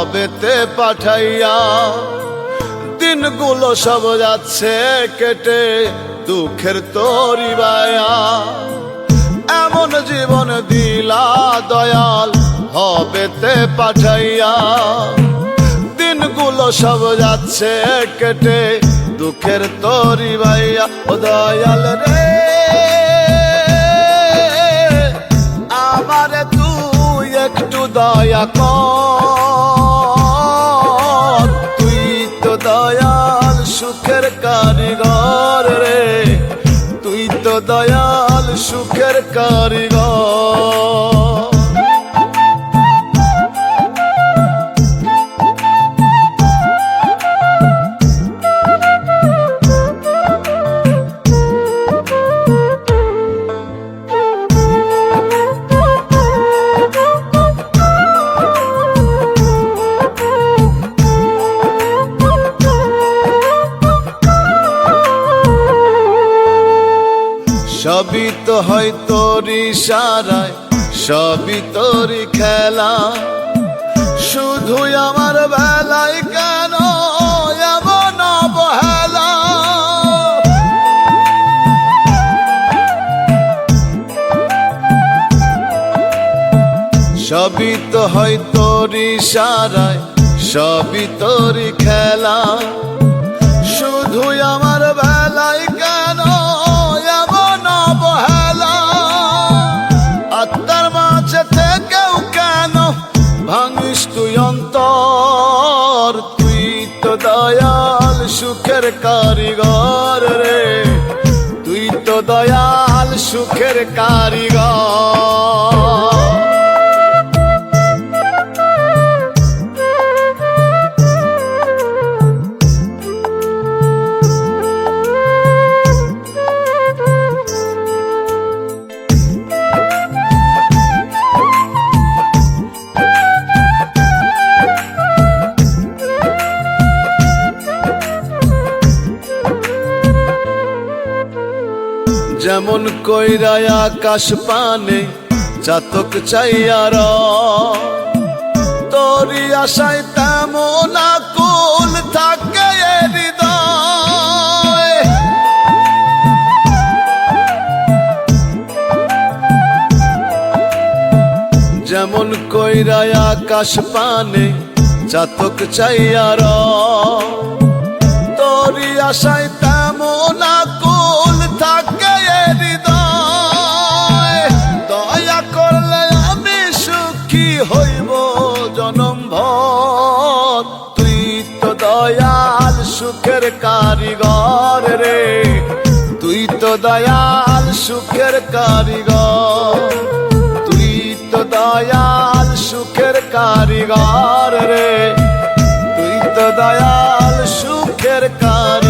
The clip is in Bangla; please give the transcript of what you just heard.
হবেতে পাঠাইয়া। দিনগুলো সব যাচ্ছে কেটে দুঃখের তরি বায়া। এমন জীবন দিলা দয়াল হবেতে পাঠাইয়া। দিনগুলো সব যাচ্ছে কেটে দুঃখের তরি বাইয়া। ও দয়াল রে আমারে তুই একটু দয়া কর। তুই তো দয়াল সুখের কারিগর রে, তুই তো দয়াল সুখের কারিগর। সবই তো হয় তোর ইশারায়, সবই তোরই খেলা। শুধু আমার বেলায় কেন এমন অবহেলা? সবই তো হয় তোর ইশারায়, সবই তোরই খেলা। শুধু আমার বেলায় কেন এমন অবহেলা? আত্মার মাঝে থেকেও কেন ভাঙিস তুই অন্তর? তুই তো দয়াল সুখের কারিগর রে, তুই তো দয়াল সুখের কারিগর। যেমন কইরা আকাশ পানে চাতক চাইয়ার, তোরই আশায় তেমন আকুল থাকে হৃদয়। যেমন কইরা আকাশ পানে চাতক চাইয়ার, তোরই আশায় তেমন আকুল থাকে হৃদয়। দয়া করলে আমি সুখী হইব জনম ভর। তুই তো দয়াল সুখের কারিগর রে, তুই তো দয়াল সুখের কারিগর। তুই তো দয়াল সুখের কারিগর রে, তুই তো দয়াল সুখের কারিগর।